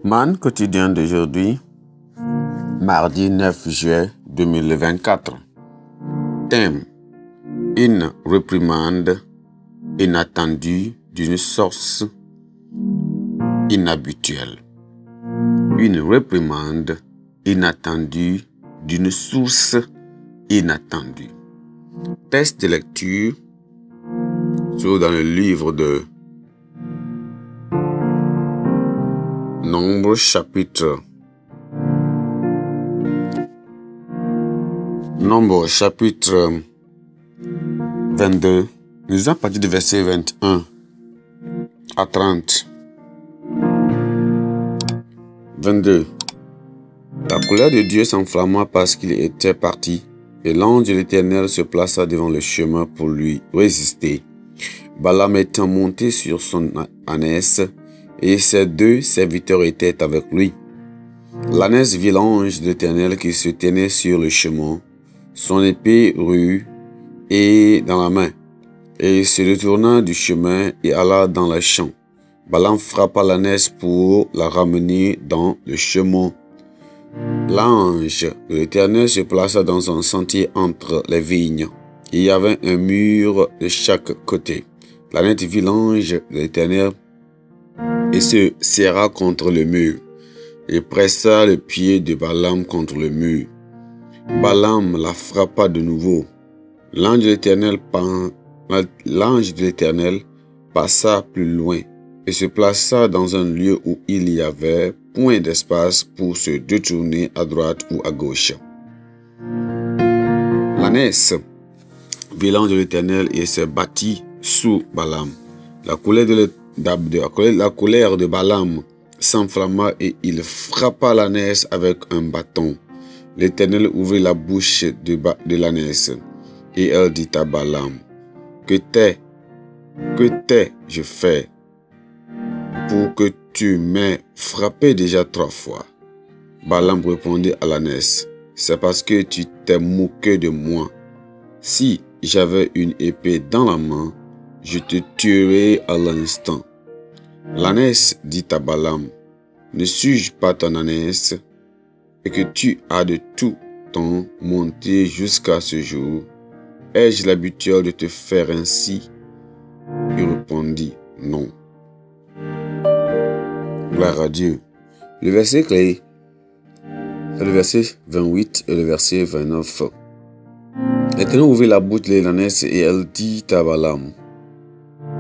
Man quotidien d'aujourd'hui, mardi 9 juillet 2024. Thème: une réprimande inattendue d'une source inhabituelle. Une réprimande inattendue d'une source inattendue. Texte de lecture dans le livre de Nombre chapitre 22. Nous allons partir du verset 21 à 30. 22. La colère de Dieu s'enflamma parce qu'il était parti, et l'ange de l'Éternel se plaça devant le chemin pour lui résister. Balaam étant monté sur son ânesse, et ses deux serviteurs étaient avec lui. L'ânesse vit l'ange de l'Éternel qui se tenait sur le chemin, son épée rue et dans la main, et il se retourna du chemin et alla dans le champ. Balaam frappa l'ânesse pour la ramener dans le chemin. L'ange de l'Éternel se plaça dans un sentier entre les vignes. Il y avait un mur de chaque côté. L'ânesse vit l'ange de l'Éternel et se serra contre le mur, et pressa le pied de Balaam contre le mur. Balaam la frappa de nouveau. L'ange de l'Éternel passa plus loin et se plaça dans un lieu où il y avait point d'espace pour se détourner à droite ou à gauche. L'ânesse vit l'ange de l'Éternel et se battit sous Balaam. La colère de Balaam s'enflamma et il frappa l'ânesse avec un bâton. L'Éternel ouvrit la bouche de l'ânesse et elle dit à Balaam: Que t'ai-je fait pour que tu m'aies frappé déjà 3 fois? Balaam répondit à l'ânesse: C'est parce que tu t'es moqué de moi. Si j'avais une épée dans la main, je te tuerais à l'instant. L'ânesse dit à Balaam: Ne suis-je pas ton ânesse, et que tu as de tout temps monté jusqu'à ce jour? Ai-je l'habitude de te faire ainsi? Il répondit: Non. Gloire à Dieu. Le verset clé, c'est le verset 28 et le verset 29. L'Éternel ouvrit la bouche de l'ânesse et elle dit à Balaam: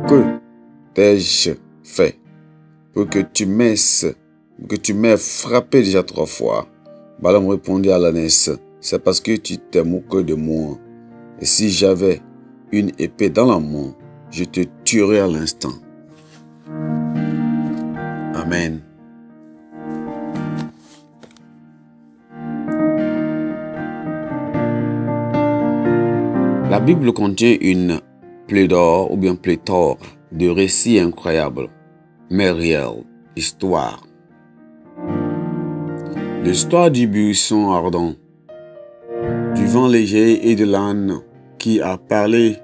Que t'ai-je fait pour que tu m'aies frappé déjà 3 fois? Balaam répondit à l'ânesse: C'est parce que tu t'es moqué de moi. Et si j'avais une épée dans la main, je te tuerais à l'instant. Amen. La Bible contient une pléthore de récits incroyables, mais réels, histoires. L'histoire du buisson ardent, du vent léger et de l'âne qui a parlé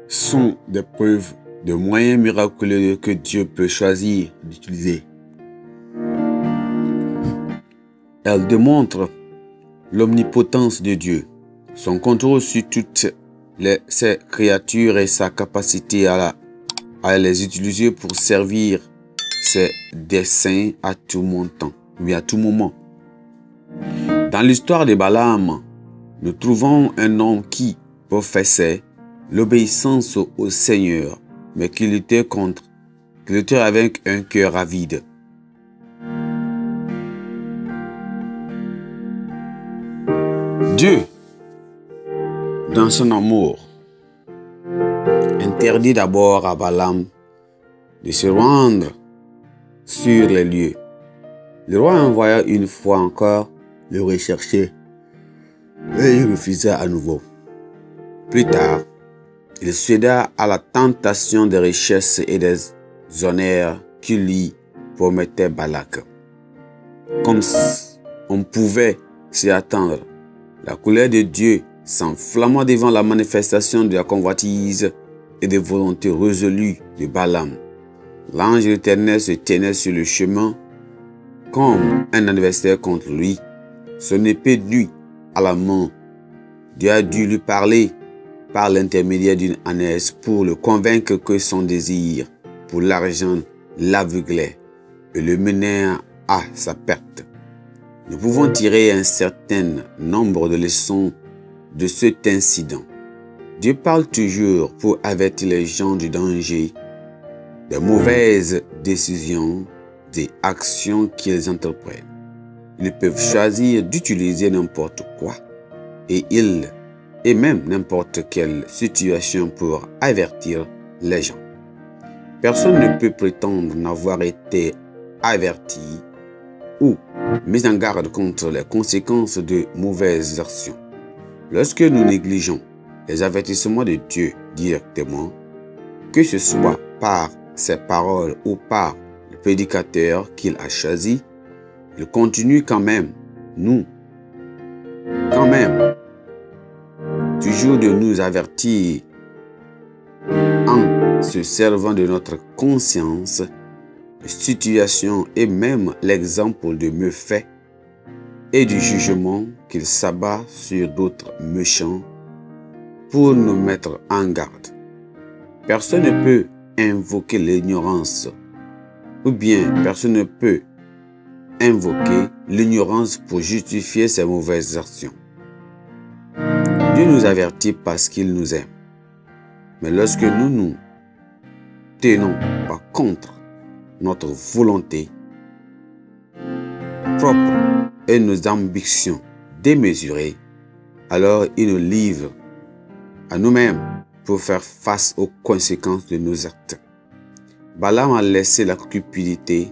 sont des preuves de moyens miraculeux que Dieu peut choisir d'utiliser. Elles démontrent l'omnipotence de Dieu, son contrôle sur toutes ses créatures et sa capacité à les utiliser pour servir ses desseins à tout moment. Dans l'histoire de Balaam, nous trouvons un homme qui professait l'obéissance au Seigneur, mais qui luttait avec un cœur avide. Dieu, dans son amour, interdit d'abord à Balaam de se rendre sur les lieux. Le roi envoya une fois encore le rechercher et il refusa à nouveau. Plus tard, il céda à la tentation des richesses et des honneurs qui lui promettait Balak. Comme on pouvait s'y attendre, la colère de Dieu s'enflamma devant la manifestation de la convoitise et des volontés résolues de Balaam. L'ange de l'Éternel se tenait sur le chemin comme un adversaire contre lui. Son épée nuit à la main. Dieu a dû lui parler par l'intermédiaire d'une ânesse pour le convaincre que son désir pour l'argent l'aveuglait et le menait à sa perte. Nous pouvons tirer un certain nombre de leçons de cet incident. Dieu parle toujours pour avertir les gens du danger, des mauvaises décisions, des actions qu'ils entreprennent. Ils peuvent choisir d'utiliser n'importe quoi et même n'importe quelle situation pour avertir les gens. Personne ne peut prétendre n'avoir été averti ou mis en garde contre les conséquences de mauvaises actions. Lorsque nous négligeons les avertissements de Dieu directement, que ce soit par ses paroles ou par le prédicateur qu'il a choisi, il continue quand même toujours de nous avertir en se servant de notre conscience, de situation et même l'exemple de méfaits et du jugement qu'il s'abat sur d'autres méchants pour nous mettre en garde. Personne ne peut invoquer l'ignorance ou bien personne ne peut invoquer l'ignorance pour justifier ses mauvaises actions. Dieu nous avertit parce qu'il nous aime. Mais lorsque nous nous tenons pas contre notre volonté propre et nos ambitions démesurées, alors il nous livre à nous-mêmes pour faire face aux conséquences de nos actes. Balaam a laissé la cupidité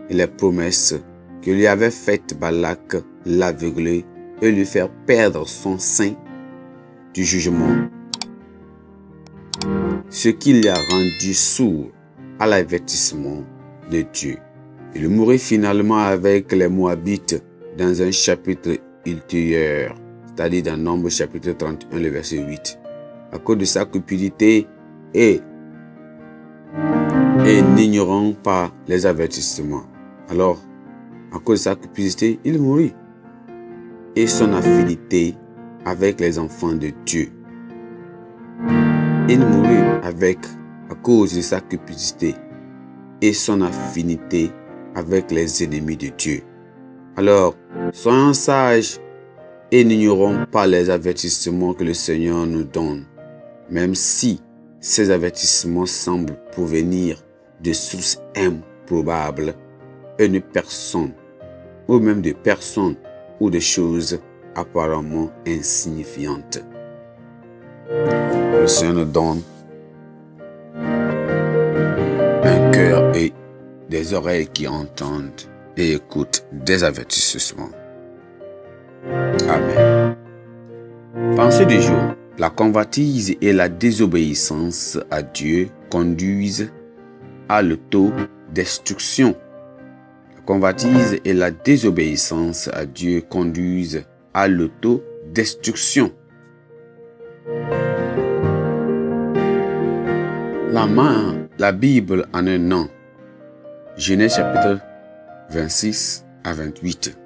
et les promesses que lui avait faites Balak l'aveugler et lui faire perdre son sein du jugement, ce qui l'a rendu sourd à l'avertissement de Dieu. Il mourut finalement avec les Moabites dans un chapitre ultérieur, c'est-à-dire dans Nombre chapitre 31, le verset 8, à cause de sa cupidité et n'ignorant pas les avertissements. Alors, à cause de sa cupidité, il mourut. Et son affinité avec les enfants de Dieu. Il mourut à cause de sa cupidité et son affinité avec les ennemis de Dieu. Alors, soyons sages et n'ignorons pas les avertissements que le Seigneur nous donne, même si ces avertissements semblent provenir de sources improbables et de personnes, ou même de personnes ou de choses apparemment insignifiantes. Le Seigneur nous donne un cœur et des oreilles qui entendent et écoutent des avertissements. Amen. Pensée du jour. La convoitise et la désobéissance à Dieu conduisent à l'autodestruction. La convoitise et la désobéissance à Dieu conduisent à l'autodestruction. La Bible en un an. Genèse chapitre 26 à 28.